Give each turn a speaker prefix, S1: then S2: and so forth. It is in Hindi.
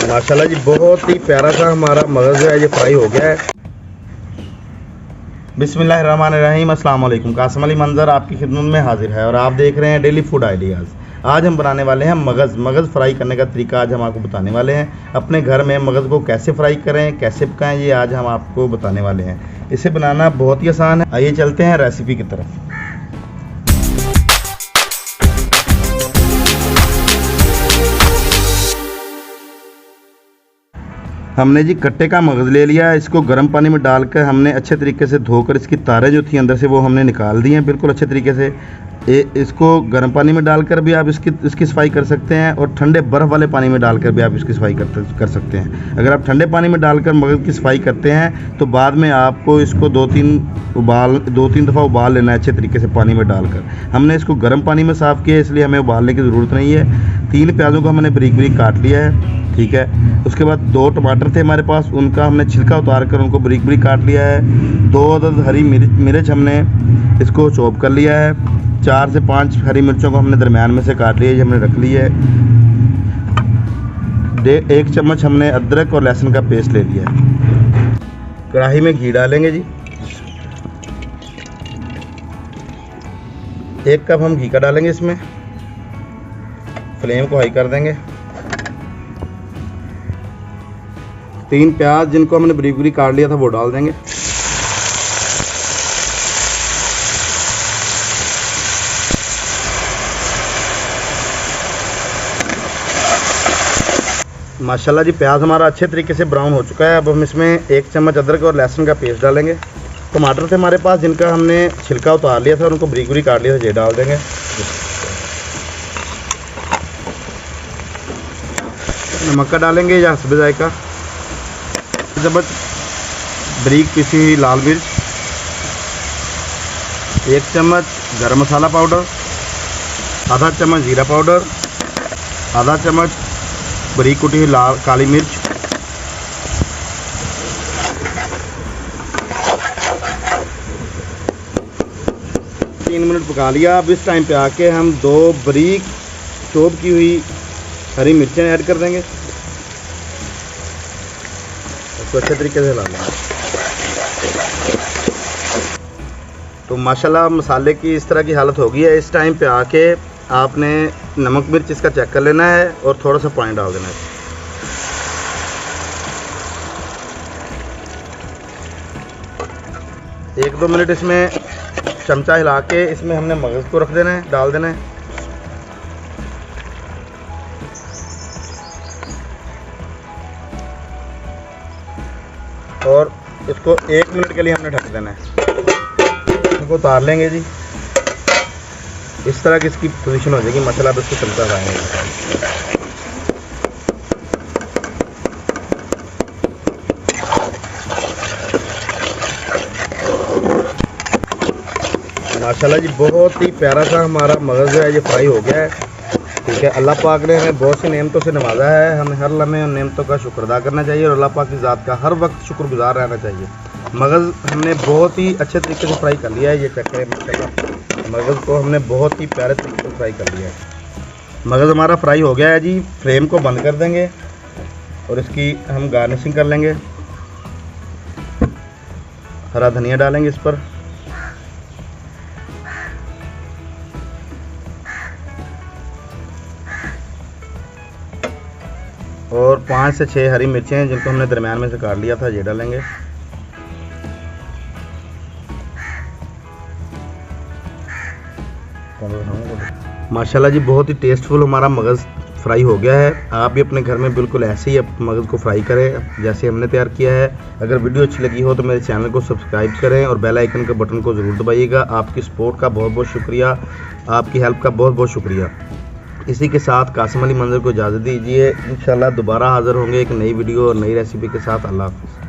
S1: माशाल्लाह जी बहुत ही प्यारा सा हमारा मगज़ है, ये फ्राई हो गया है। बिस्मिल्लाहिर्रहमानिर्रहीम, अस्सलाम वालेकुम। कासिम अली मंजर आपकी खिदमत में हाजिर है और आप देख रहे हैं डेली फूड आइडियाज़। आज हम बनाने वाले हैं मगज़ फ्राई करने का तरीका आज हम आपको बताने वाले हैं। अपने घर में मगज़ को कैसे फ्राई करें, कैसे पकाएं, ये आज हम आपको बताने वाले हैं। इसे बनाना बहुत ही आसान है। आइए चलते हैं रेसिपी की तरफ। हमने जी कट्टे का मगज़ ले लिया है। इसको गर्म पानी में डालकर हमने अच्छे तरीके से धोकर इसकी तारें जो थी अंदर से वो हमने निकाल दी हैं बिल्कुल अच्छे तरीके से। इसको गर्म पानी में डालकर भी आप इसकी सफाई कर सकते हैं और ठंडे बर्फ़ वाले पानी में डालकर भी आप इसकी सफाई कर सकते हैं। अगर आप ठंडे पानी में डालकर मगज़ की सफाई करते हैं तो बाद में आपको इसको दो तीन दफ़ा उबाल लेना है अच्छे तरीके से पानी में डालकर। हमने इसको गर्म पानी में साफ़ किया इसलिए हमें उबालने की ज़रूरत नहीं है। 3 प्याज़ों को हमने बारीक बारीक काट लिया है, ठीक है। उसके बाद 2 टमाटर थे हमारे पास, उनका हमने छिलका उतार कर उनको बारीक बारीक काट लिया है। 2 अदद हरी मिर्च हमने इसको चॉप कर लिया है। 4 से 5 हरी मिर्चों को हमने दरमियान में से काट लिया है, हमने रख लिया है। 1 चम्मच हमने अदरक और लहसुन का पेस्ट ले लिया है। कढ़ाई में घी डालेंगे जी। 1 कप हम घी का डालेंगे इसमें। फ्लेम को हाई कर देंगे। 3 प्याज जिनको हमने बारीक बारीक काट लिया था वो डाल देंगे। माशाल्लाह जी प्याज हमारा अच्छे तरीके से ब्राउन हो चुका है। अब हम इसमें 1 चम्मच अदरक और लहसुन का पेस्ट डालेंगे। टमाटर थे हमारे पास जिनका हमने छिलका उतार लिया था और उनको बारीक बारीक काट लिया था, ये डाल देंगे। नमक का डालेंगे या हस्बे जायका। बारीक पीसी हुई लाल मिर्च, 1 चम्मच गरम मसाला पाउडर, आधा चम्मच जीरा पाउडर, आधा चम्मच बारीक कुटी हुई काली मिर्च, तीन मिनट पका लिया। अब इस टाइम पे आके हम 2 बारीक चॉप की हुई हरी मिर्चें ऐड कर देंगे। इसको अच्छे तरीके से डालेंगे। तो माशाल्लाह मसाले की इस तरह की हालत हो गई है। इस टाइम पे आके आपने नमक मिर्च इसका चेक कर लेना है और थोड़ा सा पानी डाल देना है। 1-2 मिनट इसमें चमचा हिला के इसमें हमने मगज़ को रख देना है, डाल देना है। और इसको 1 मिनट के लिए हमने ढक देना है। इसको उतार लेंगे जी। इस तरह की इसकी पोजीशन हो जाएगी। मसाला अब इसको चमचा लगाएंगे। माशाल्लाह जी बहुत ही प्यारा सा हमारा मगज़ है, ये फ्राई हो गया है, ठीक है। अल्लाह पाक ने हमें बहुत सी नेमतों से नवाजा है। हमें हर लम्हे उन नेमतों का शुक्र अदा करना चाहिए और अल्लाह पाक की ज़ात का हर वक्त शुक्रगुजार रहना चाहिए। मगज़ हमने बहुत ही अच्छे तरीके से फ्राई कर लिया है। ये चेक करें माशाल्लाह, मगज़ को हमने बहुत ही प्यारे तरीके से फ्राई कर लिया है। मगज़ हमारा फ्राई हो गया है जी। फ्लेम को बंद कर देंगे और इसकी हम गार्निशिंग कर लेंगे। हरा धनिया डालेंगे इस पर। और 5 से 6 हरी मिर्चें जिनको हमने दरमियान में से काट लिया था, ये डालेंगे। माशाल्लाह जी बहुत ही टेस्टफुल हमारा मगज़ फ्राई हो गया है। आप भी अपने घर में बिल्कुल ऐसे ही मगज़ को फ्राई करें जैसे हमने तैयार किया है। अगर वीडियो अच्छी लगी हो तो मेरे चैनल को सब्सक्राइब करें और बेल आइकन के बटन को ज़रूर दबाइएगा। आपकी सपोर्ट का बहुत बहुत शुक्रिया, आपकी हेल्प का बहुत बहुत शुक्रिया। इसी के साथ कासिम अली मंजर को इजाज़त दीजिए। इंशाल्लाह दोबारा हाज़िर होंगे एक नई वीडियो और नई रेसिपी के साथ। अल्लाह हाफ़िज़।